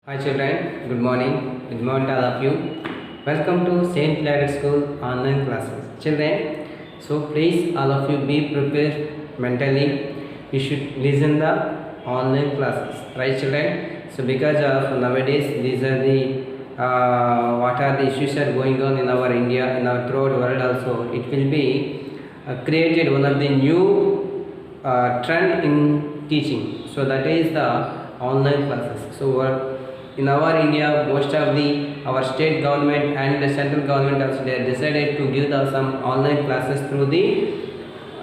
Hi children, good morning. Good morning to all of you. Welcome to Saint Claret School online classes. Children, so please all of you be prepared mentally. You should listen the online classes, right children? So because of nowadays these are the what are the issues are going on in our India, in our throughout world also. It will be created one of the new trend in teaching. So that is the online classes. So in our India, most of the our state government and the central government also they decided to give some online classes through the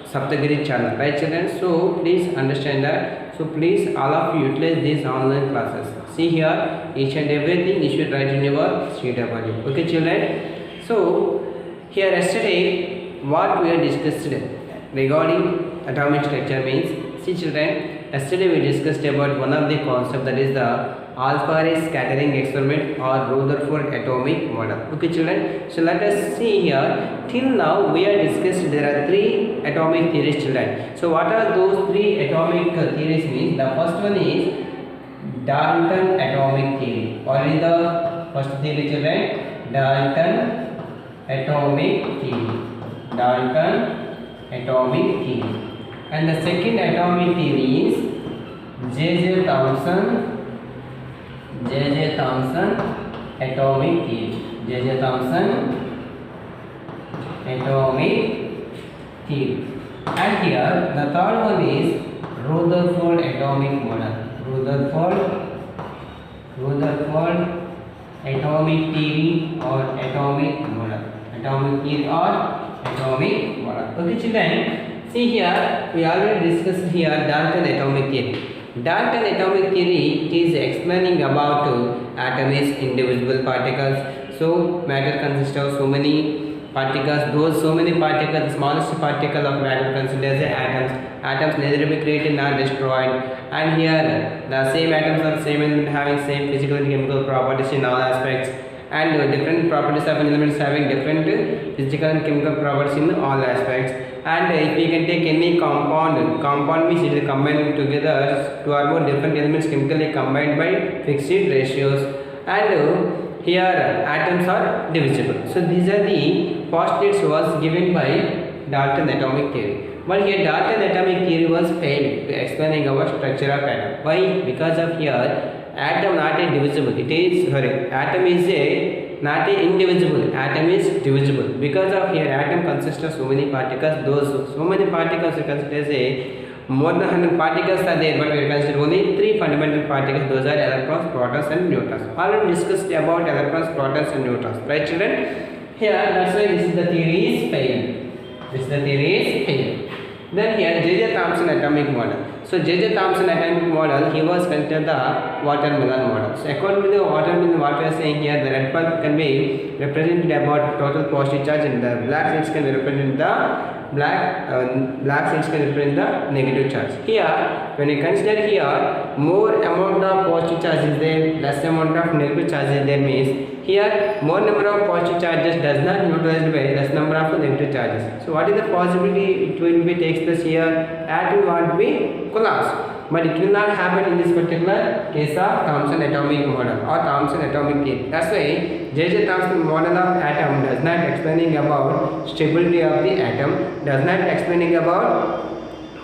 Saptagiri channel, right children? So please understand that. So please all of you utilize these online classes. See here, each and everything you should write in your sheet of value. Okay children? So here yesterday what we have discussed regarding atomic structure means, see children, yesterday we discussed about one of the concept, that is the alpha scattering experiment or Rutherford atomic model. Okay children, so let us see here. Till now we have discussed there are three atomic theories children. So what are those three atomic theories means? The first one is Dalton atomic theory. What is the first theory children? Dalton atomic theory. Dalton atomic theory. And the second atomic theory is J.J. Thomson atomic theory. J.J. Thomson atomic theory. And here the third one is Rutherford atomic model. Rutherford atomic theory or atomic model. Atomic theory or atomic model. Okay children, see here we already discussed here Dalton atomic theory. Dalton atomic theory, it is explaining about atom is indivisible particles. So matter consists of so many particles. Those so many particles, the smallest particle of matter considers as atoms. Atoms neither be created nor destroyed. And here the same atoms are same and having same physical and chemical properties in all aspects. And different properties of elements having different physical and chemical properties in all aspects. And if we can take any compound means it is combined together to or more different elements chemically combined by fixed ratios. And here atoms are divisible. So these are the postulates was given by Dalton atomic theory. But here Dalton atomic theory was failed to explaining our structure of atom. Why? Because of here atom not a divisible. It is atom is not a indivisible. Atom is divisible. Because of here atom consists of so many particles. Those so many particles are considered as more than 100 particles are there, but we are considering only three fundamental particles. Those are electrons, protons and neutrons. Already discussed about electrons, protons and neutrons, right children? Here that's why this is the theory is failed. This is the theory is failed. Then here J.J. Thomson atomic model. So J.J. Thomson atomic model, he was considered the watermelon model. So according to the watermelon, what we are saying here, the red pulp can be represented about total positive charge, and the black seeds can represent the black seeds can represent the negative charge. Here, when you consider here, more amount of positive charge is there, less amount of negative charge is there means here more number of positive charges does not neutralized by less number of negative charges. So what is the possibility it will be takes place here? Atom will be collapse. But it will not happen in this particular case of Thomson atomic model or Thomson atomic theory. That's why J.J. Thomson model of atom does not explaining about stability of the atom, does not explaining about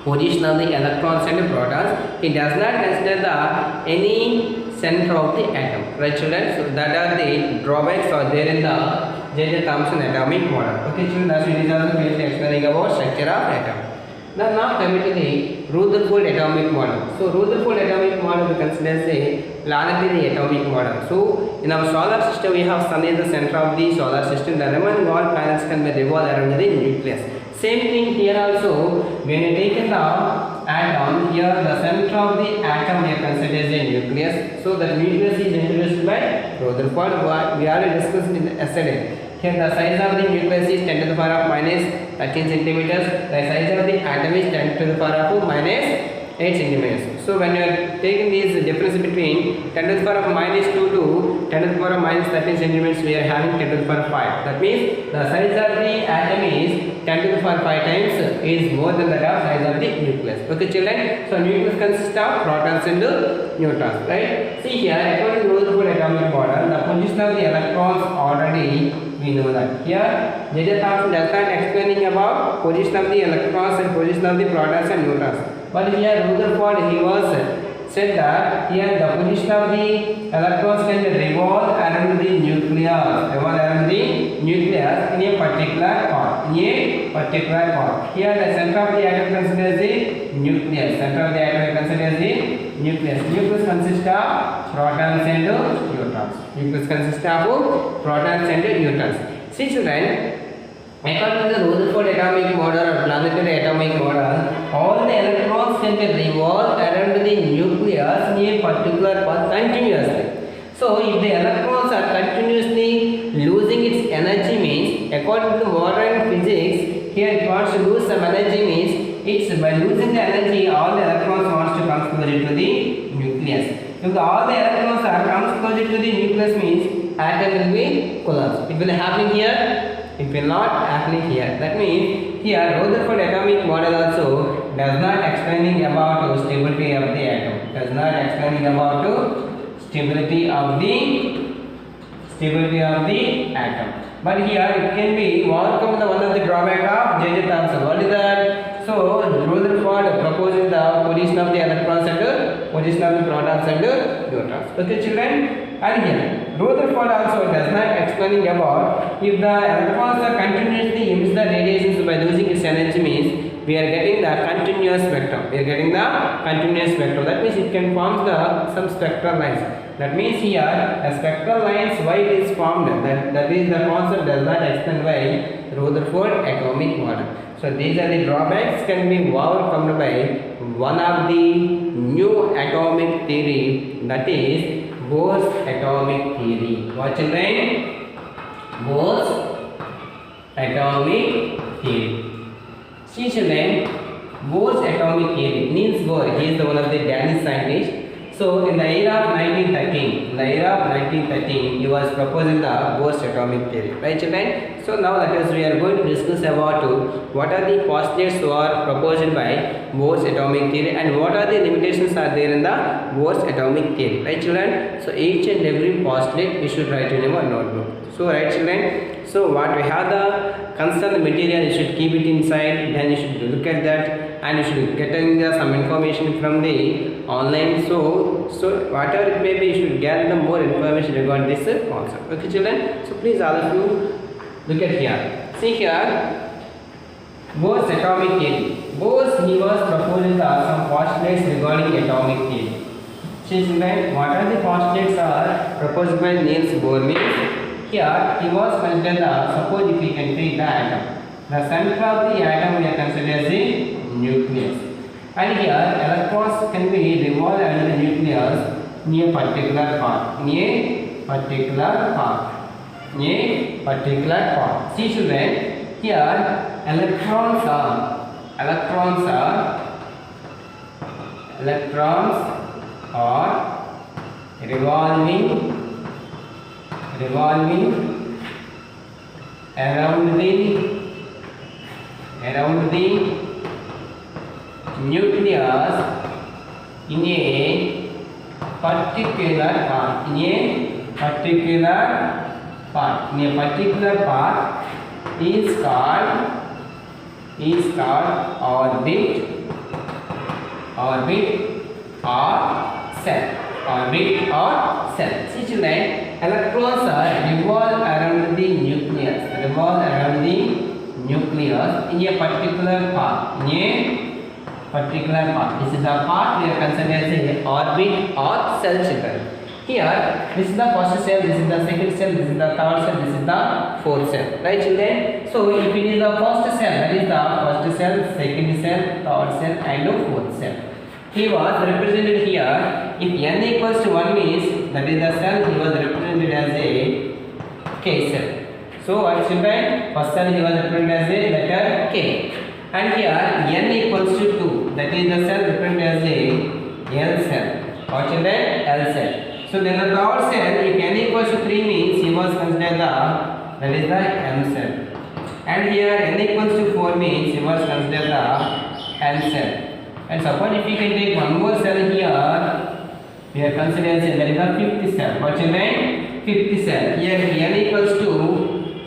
position of the electrons and protons. It does not consider the any center of the atom. Right children? So that are the drawbacks are there in the J.J. Thomson atomic model. Okay children, that's why it is also mainly explaining about structure of atom. Now coming to the Rutherford atomic model. So Rutherford atomic model we consider as a planetary atomic model. So in our solar system we have sun is the center of the solar system. The remaining all planets can be revolve around the nucleus. Same thing here also. When you take the atom, here the center of the atom we consider as a nucleus. So the nucleus is introduced by Rutherford. We already discussed in yesterday. Here the size of the nucleus is 10 to the power of minus 13 centimeters. The size of the atom is 10 to the power of minus 8 centimeters. So when you are taking this difference between 10 to the power of minus 2 to 10 to the power of minus 13 centimeters, we are having 10 to the power of 5. That means the size of the atom is 10 to the power 5 times is more than the size of the nucleus. Okay children, so nucleus consists of protons and neutrons, right? See here, according to position of the electrons already we know that. Here J.J. Thomson does not explaining about position of the electrons and position of the protons and neutrons. But here Rutherford he was said that here the position of the electrons can revolve around the nucleus, in a particular part. Here the center of the atom considers the nucleus. Nucleus consists of protons and neutrons. See children, according to the Rutherford atomic model or planetary atomic model, all the electrons can be revolved around the nucleus in a particular path continuously. So, if the electrons are continuously losing its energy means, according to modern physics, here it wants to lose some energy means, it's by losing the energy, all the electrons wants to come closer to the nucleus. If all the electrons are comes closer to the nucleus means, atom will be collapsed. It will happen here. It will not happen here. That means here Rutherford atomic model also does not explaining about stability of the atom. But here it can be overcome the one of the drawback of J.J. Thomson. What is that? So Rutherford proposes the position of the electrons and position of the protons and neutrons. Okay, children. And here Rutherford also does not explaining about if the electrons are continuously emits the radiations by losing its energy means we are getting the continuous spectrum. That means it can form some spectral lines. That means here a spectral lines why it is formed. That is the concept does not explain by Rutherford atomic model. So these are the drawbacks can be overcome by one of the new atomic theory, that is Bohr's atomic theory. What children? Bohr's atomic theory. See children, Bohr's atomic theory. Niels Bohr, he is the one of the Danish scientists. So in the year of 1913, he was proposing the Bohr's atomic theory. Right children? So now that is we are going to discuss about what are the postulates who are proposed by Bohr's atomic theory and what are the limitations are there in the Bohr's atomic theory. Right children? So each and every postulate we should write in our notebook. So right children? So what we have the concerned material, you should keep it inside, then you should look at that and you should get some information from the online. So whatever it may be, you should get the more information regarding this concept. Okay children? So please all of you look at here. See here, Bohr's atomic theory. Bohr he was proposing some postulates regarding atomic theory. See children, what are the postulates are proposed by Niels Bohr means? Here he was considered suppose if we can take the atom. The center of the atom we are considered as the nucleus. And here electrons can be revolved around the nucleus in a particular part. See children, here electrons are revolving around the nucleus in a particular part is called orbit or cell. See children, electrons are revolve around the nucleus in a particular part. This is a part we are considered as orbit or cell children. Here, this is the first cell, this is the second cell, this is the third cell, this is the fourth cell. Right children? So if it is the first cell, that is the first cell, second cell, third cell and fourth cell. He was represented here, if n equals to 1 means that is the cell, he was represented as a K cell. So what children? First cell he was represented as a letter K. And here n equals to 2, that is the cell represented as a L cell. What children? L cell. So then the third cell, if n equals to 3 means he was considered that is the M cell. And here n equals to 4 means he was considered the N cell. And suppose if we can take one more cell here, we are considering that is the fifth cell. What children? fifth cell. Here n equals to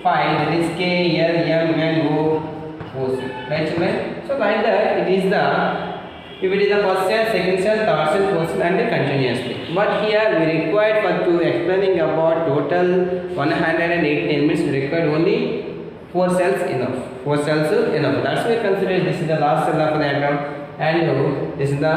5, that is K, L, M, N, O, O, C. Right children? So like that it is the, if it is the first cell, second cell, third cell, fourth cell and continuously. But here we required for to explaining about total 108 elements, we required only 4 cells enough. 4 cells enough. That's why we consider this is the last cell of the atom, and this is the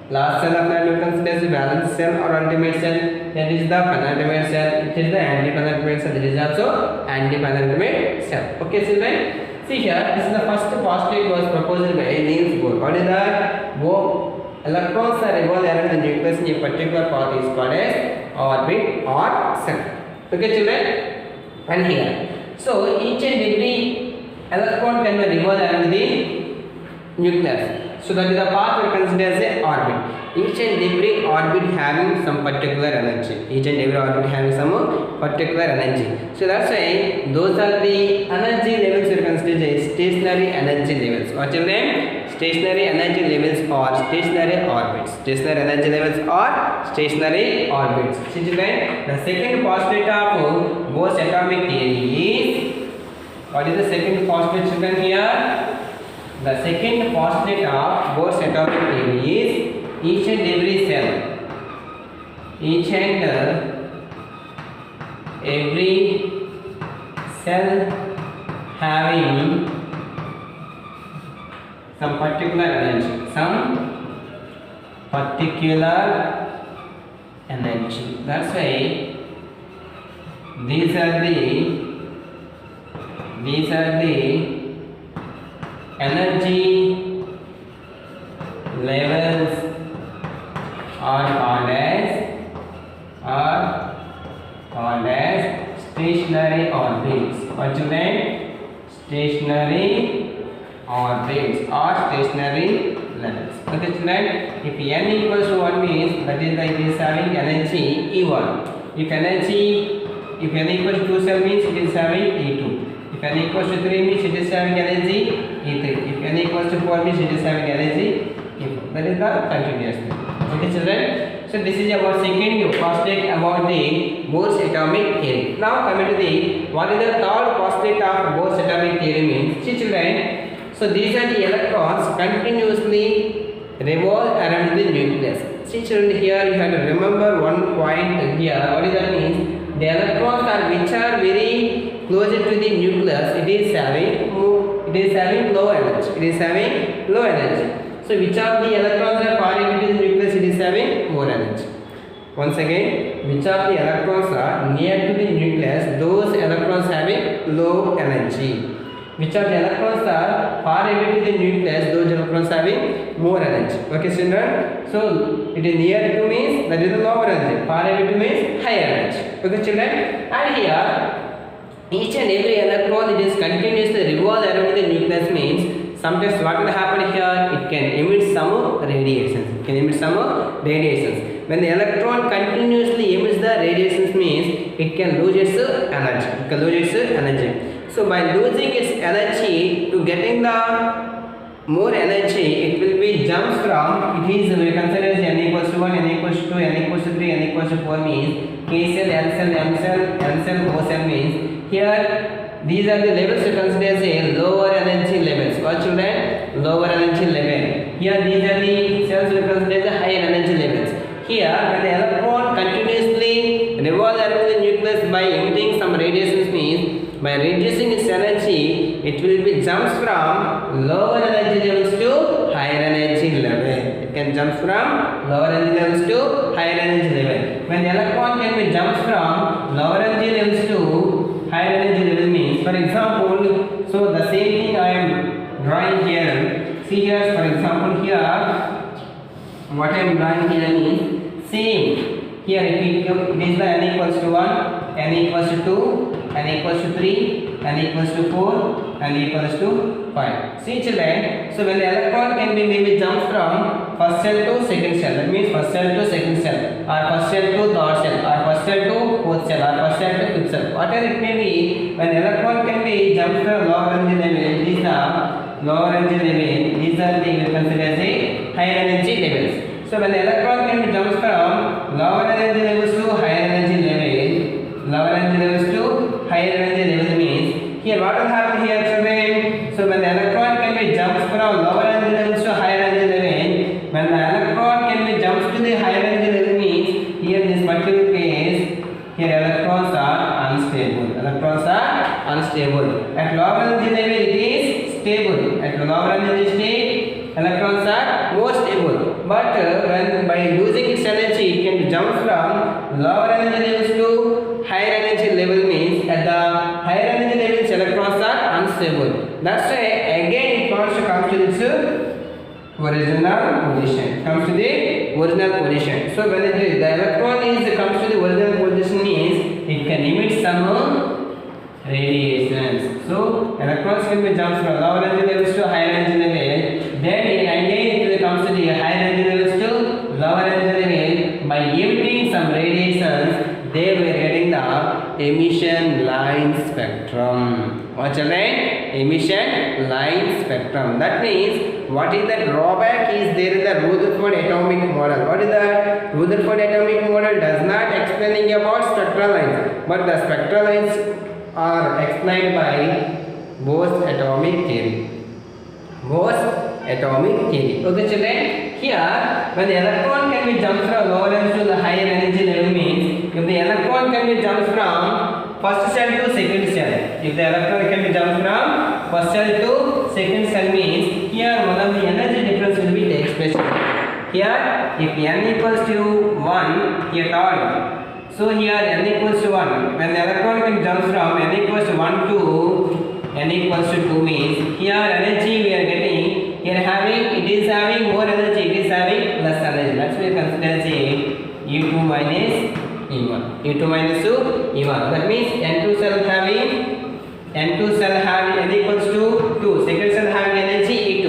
last cell of the atom considered as a valence cell or ultimate cell. That is the penultimate cell. It is the anti-penultimate cell. It is also anti-penultimate cell. Okay, children. See here, this is the first postulate was proposed by Niels Bohr. What is that? Electrons are revolving around the nucleus in a particular path is called as orbit or cell. Okay, children. And here, so each and every electron can be revolved around the nucleus. So that is the path we consider as a orbit. Each and every orbit having some particular energy. Each and every orbit having some particular energy. So that's why those are the energy levels we consider as stationary energy levels. What's your name? Stationary energy levels or stationary orbits. Stationary energy levels or stationary orbits. See children, the second postulate of Bohr's atomic theory is, what is the second postulate children here? The second postulate of Bohr's atomic theory is each and every cell having some particular energy. That's why these are the energy levels are called as stationary orbits. What's your name? Stationary orbits or stationary levels. Okay, children. If n equals to 1 means that is it is having energy E1. If n equals to 2 cell means it is having E2. If n equals to 3 means it is having energy E3. If n equals to 4 means it is having energy E4. That is the continuous. Okay, children. So this is about second postulate about the Bohr's atomic theory. Now coming to the what is the third postulate of Bohr's atomic theory means. See children. So these are the electrons continuously revolve around the nucleus. See children, here you have to remember one point here. What is that means? The electrons are which are very closer to the nucleus, it is having low energy. So which of the electrons are far away to the nucleus, it is having more energy. Once again, which of the electrons are near to the nucleus, those electrons having low energy. Which of the electrons are far away to the nucleus, those electrons having more energy. Okay, children. So it is near to means that is the lower energy. Far away to means higher energy. Okay, children. And here, each and every electron it is continuously revolve around the nucleus means sometimes what will happen here, it can emit some radiations. When the electron continuously emits the radiations means it can lose its energy. So by losing its energy to getting the more energy, it will be jumps from, it is we consider as n equals to 1, n equals to 2, n equals to 3, n equals to 4 means K cell, L cell, M cell, N cell, O cell means here these are the levels we consider as a lower energy levels. What children? Lower energy level. Here these are the cells we consider as higher energy levels. Here when the electron continuously revolves around the nucleus by emitting some radiations means by reducing its energy, it will be jumps from lower energy levels to higher energy level. It can jump from lower energy levels to higher energy level. When the electron can be jumps from lower energy levels to higher energy level means, for example, so the same thing I am drawing here. See here, for example, here what I am drawing here means same. Here it is the n equals to 1, n equals to 2, n equals to 3, n equals to 4, n equals to 5. See children, so when the electron can be maybe jumps from first cell to second cell, that means first cell to second cell, or first cell to third cell, or first cell to fourth cell, or first cell to fifth cell. Whatever it may be, when electron can be jumps from lower energy level, these are lower energy level, these are the considered as a higher energy levels. So when the electron can be jumps from lower energy levels to higher energy level, unstable. At lower energy level it is stable. At lower energy state electrons are more stable. But when by losing its energy it can jump from lower energy levels to higher energy level, means at the higher energy levels electrons are unstable. That's why again it wants to come to its original position. Comes to the original position. So when the electron comes to the original position, means it can emit some radiations. So electrons can be jumped from lower energy levels to higher energy level. Then again it comes to the higher energy levels to lower energy level. By emitting some radiations, they were getting the emission line spectrum. What children? Emission line spectrum. That means what is the drawback is there in the Rutherford atomic model. What is the Rutherford atomic model? Does not explaining about spectral lines, but the spectral lines are explained by Bohr's atomic theory. Bohr's atomic theory. Okay children, here when the electron can be jumped from lower energy to the higher energy level, means if the electron can be jumped from first cell to second cell, if the electron can be jumped from first cell to second cell, means here one of the energy difference will be takes place. Here if n equals to 1 here third, so here n equals to 1, when the electron can jump from n equals to 1 to n equals to 2, means here energy we are getting, here having, it is having more energy, it is having less energy. That's why we consider as E2 minus E1. E2 minus E1. That means N2 cell having n equals to 2, second cell having energy E2,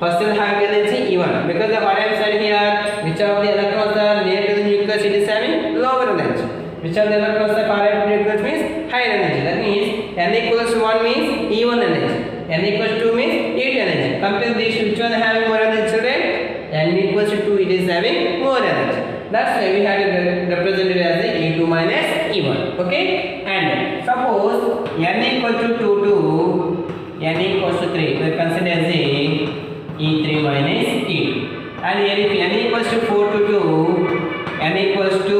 first cell having energy E1. Because of what I am said here, which of the electrons are near to the nucleus, it is having lower energy. Which of the electrons are far away from the nucleus means higher energy. That means n equals to 1 means E1 energy, n equals to 2 means E2 energy. Compare these, which one having more energy children? N equals to 2, it is having more energy. That's why we have to represent it as E2 minus E1. Okay? And suppose n equals to 2 to n equals to 3, we consider as E3 minus E2. And here if n equals to 4 to 2, n equals to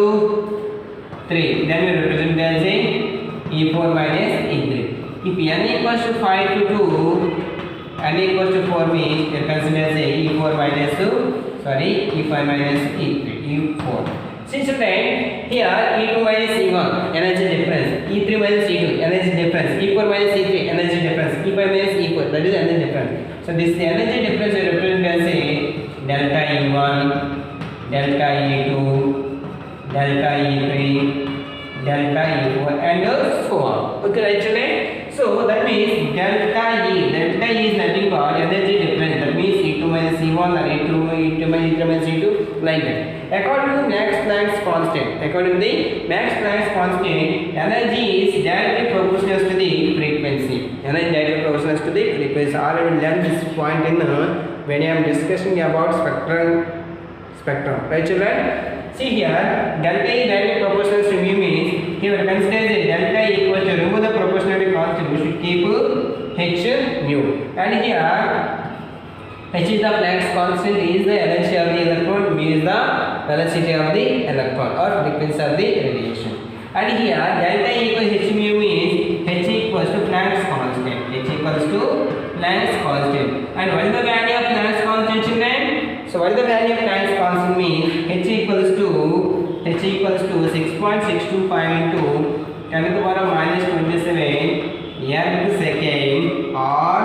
3, then we represent it as E4 minus E3. If n equals to 5 to 2, n equals to 4, means we consider as E4 minus E5 minus E3, E4. Since then here E2 minus E1 energy difference, E3 minus E2 energy difference, E4 minus E3 energy difference, E5 minus E4, that is energy difference. So this energy difference is represented as delta E1, delta E2, delta E3, delta E4 and so on. Okay, right children? So that means delta E is nothing but energy difference. That means E2 minus E1 or E2 minus E2 like that. According to Max Planck's constant, energy is directly proportional to the frequency. Energy directly proportional to the frequency. I will learn this point in when I am discussing about spectrum. Right children? See here, delta E directly proportional to mu, means here we consider the delta equal to, remove the proportionality constant, we should keep h mu. And here h is the Planck's constant, is the energy of the electron, mu is the velocity of the electron or frequency of the radiation. And here delta equals h mu, means h equals to Planck's constant. And what is the value of Planck's constant children? So what is the value of Planck's constant? Means h equals to 6.625 into 10 to the power of minus 27 m second, or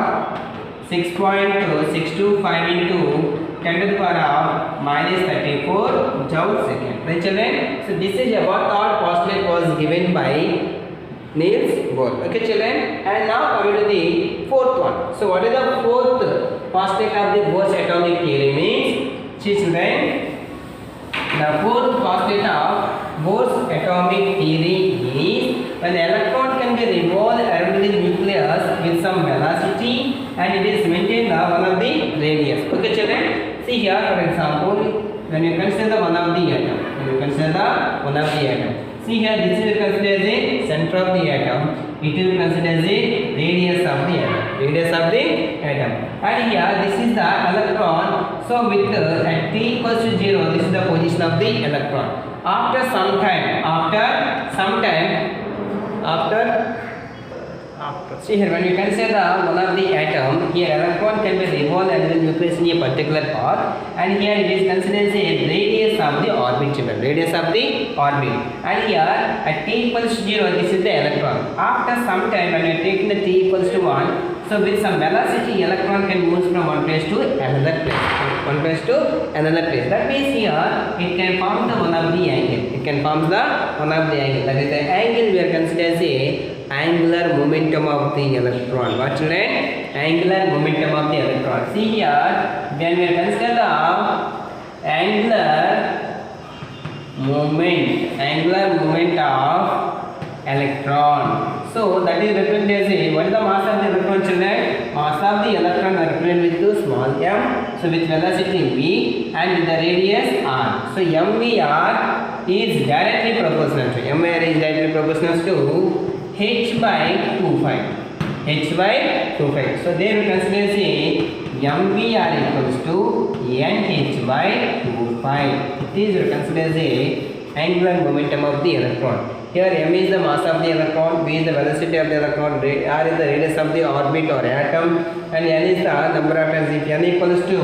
6.625 into 10 to the power of minus 34 joule second. Right children? So this is about third postulate was given by Niels Bohr. Okay children? And now coming to the fourth one. So what is the fourth postulate of the Bohr's atomic theory? Means, children, the fourth postulate of Bohr's atomic theory is when the electron can be revolved around the nucleus with some velocity and it is maintained one of the radius. Okay children? See here, for example, when you consider the one of the atom, see here, this is considered as a center of the atom, it will be considered as a radius of the atom. And here this is the electron. So with at t equals to 0, this is the position of the electron. After some time See here, when you consider the one of the atom, here electron can be revolved and then nucleus in a particular path, and here it is considered as a radius of the orbit, children, radius of the orbit. And here at t equals 0, this is the electron. After some time, when you are taking the t equals to 1, so with some velocity, electron can move from one place to another place. One place to another place. That means here it can form the one of the angle. It can form the one of the angle. That is the angle we are considered as a angular momentum of the electron. What children? Angular momentum of the electron. See here, when we are consider the angular moment of electron. So that is represented as a, what is the mass of the electron, children? Mass of the electron are represented with small m. So with velocity v and with the radius r. So mvr is directly proportional to mvr is directly proportional to h by 25. H by 25. So there we consider as mvr equals to nh by 25. It is considered as a angular momentum of the electron. Here m is the mass of the electron, v is the velocity of the electron, r is the radius of the orbit or atom, and n is the number of atoms. If n equals to,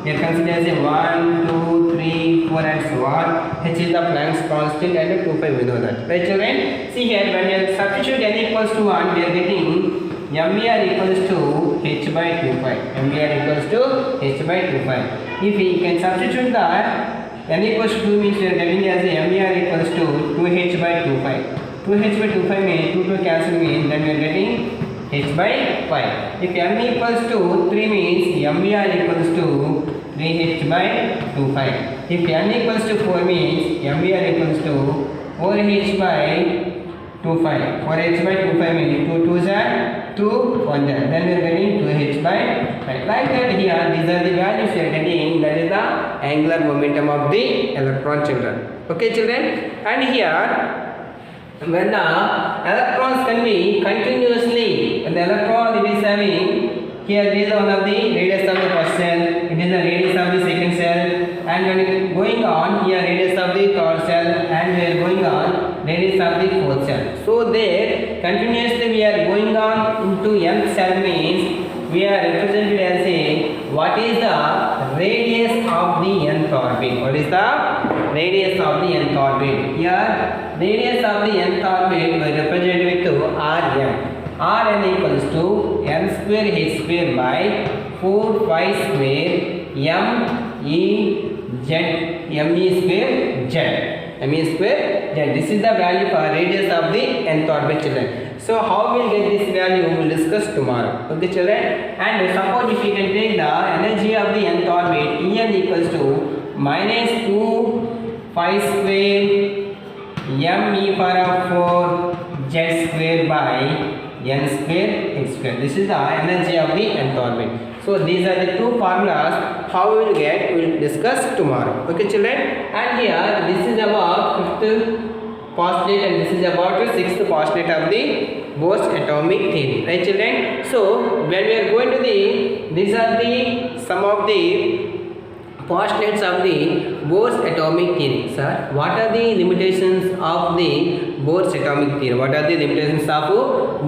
we consider as a 1, 2, 3, 4 and so on. H is the Planck's constant and 2 pi we know that. Right children? See here, when you substitute n equals to 1, we are getting mvr equals to h by 2 pi. mvr equals to h by 2 pi. If we can substitute that, n equals to 2 means we are getting as a mvr equals to 2h by 2 pi. 2h by 2 pi means 2 to cancel means then we are getting h by pi. If m equals to 3 means mvr equals to 3h by 2 pi. If n equals to 4 means mvr equals to 4h by 2 pi. 4h by 2 pi means 2 2s are 2 1 there. Then we are getting 2h by 5. Like that here, these are the values we are getting. That is the angular momentum of the electron, children. Okay children? And here, when the electrons can be continuously, when the electron it is having, here this is one of the radius of the first cell, it is the radius of the second cell, and when it is going on, here radius of the third cell, and we are going on radius of the fourth cell. So there continuously we are going on into nth cell means we are represented as a, what is the radius of the nth orbit? What is the radius of the nth orbit? Here radius of the nth orbit we represent with Rm. Rn equals to n square h square by 4 pi square m e z m e square z m e square z. This is the value for radius of the nth orbit, children. So how we will get this value we will discuss tomorrow. Okay children? And suppose if we can take the energy of the nth orbit, En equals to minus 2 pi square m e power 4 z square by n square h square. This is the energy of the nth orbit. So these are the two formulas. How we will get, we will discuss tomorrow. Okay children? And here this is about 5th postulate and this is about the 6th postulate of the Bohr's atomic theory. Right children? So when we are going to the, these are the some of the postulates of the Bohr's atomic theory. Sir, what are the limitations of the Bohr's atomic theory? What are the limitations of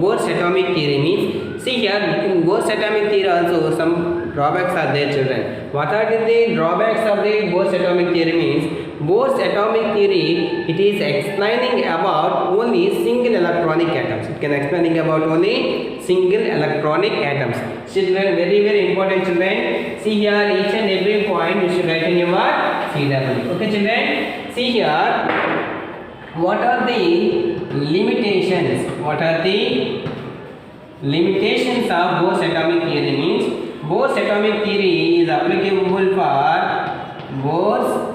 Bohr's atomic theory means? See here, in Bohr's atomic theory also some drawbacks are there, children. What are the drawbacks of the Bohr's atomic theory means? Bohr's atomic theory, it is explaining about only single electronic atoms. It can explaining about only single electronic atoms. Children, very important children. See here, each and every point you should write in your CW. Okay children? See here, what are the limitations? What are the limitations of Bohr's atomic theory means? Bohr's atomic theory is applicable for Bohr's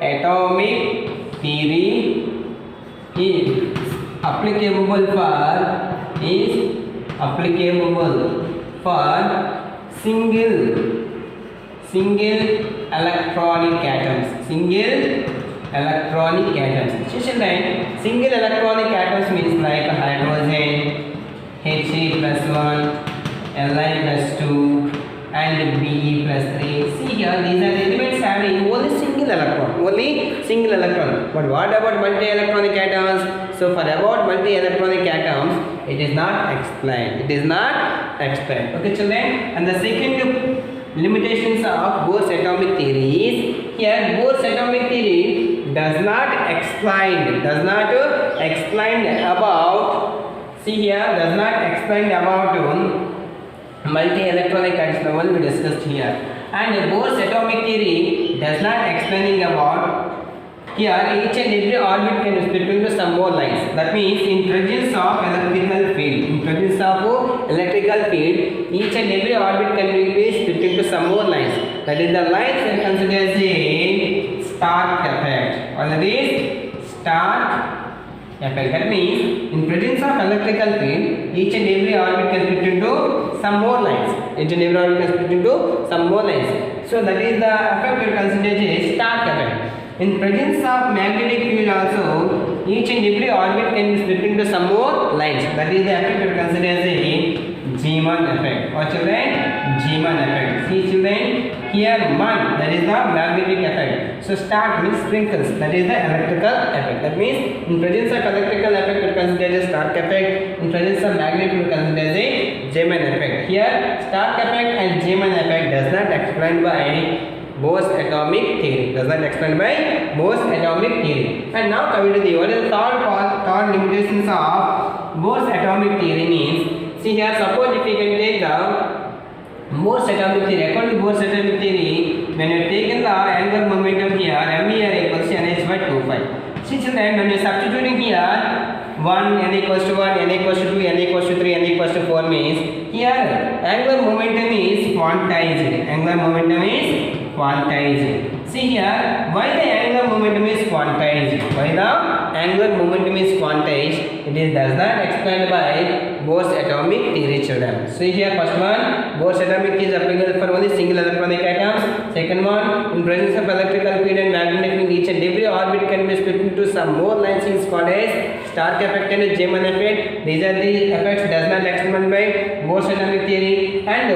atomic theory is applicable for single electronic atoms. Children, single electronic atoms means like hydrogen, He+1, Li+2 and Be+3. See here, these are the elements having only single electron. But what about multi-electronic atoms? So for about multi-electronic atoms, it is not explained. It is not explained. Okay, children. And the second limitations of Bohr's atomic theory is, here Bohr's atomic theory does not explain about, see here, does not explain about multi-electronic atoms will be discussed here. And Bohr's atomic theory does not explaining about, here each and every orbit can be split into some more lines. That means in presence of electrical field, each and every orbit can be split into some more lines. That is the lines are considered as a Stark effect. Or that is Stark effect. That means in presence of electrical field, each and every orbit can split into some more lines. So that is the effect we consider as a Stark effect. In presence of magnetic field also, each and every orbit can be split into some more lines. That is the effect we consider as a Zeeman effect. Or children, Zeeman effect. See children, here MUN, that is the magnetic effect. So Stark means sprinkles, that is the electrical effect. That means in presence of electrical effect we consider as a Stark effect. In presence of magnetic we consider as a Zeeman effect. Here Stark effect and Zeeman effect does not explained by Bohr's atomic theory. And now coming to the what is the third limitations of Bohr's atomic theory means, see here, suppose if you can take the Bohr's atomic theory, according to Bohr's atomic theory, when you take in the angular momentum here, m here equals to nh by 2 pi. See children, when you are substituting here 1, n equals to 1, n equals to 2, n equals to 3, n equals to 4 means, here angular momentum is quantized. See here, why the angular momentum is quantized? It is does not explained by Bohr's atomic theory, children. See here, first one, Bohr's atomic theory is applicable for only single electronic atoms. Second one, in presence of electrical field and magnetic field, each and every orbit can be split into some more lines, is called as Stark effect and Zeeman effect. These are the effects does not explained by Bohr's atomic theory. And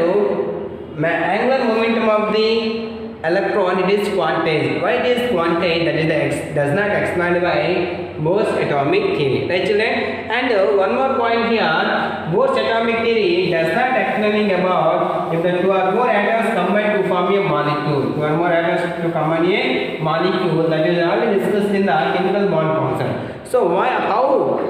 angular momentum of the electron, it is quantized. Why it is quantized? That is the does not explained by Bohr's atomic theory, right children? And one more point here, Bohr's atomic theory does not explaining about if the two or more atoms combine to form a molecule. That is already discussed in the chemical bond concept. So why, how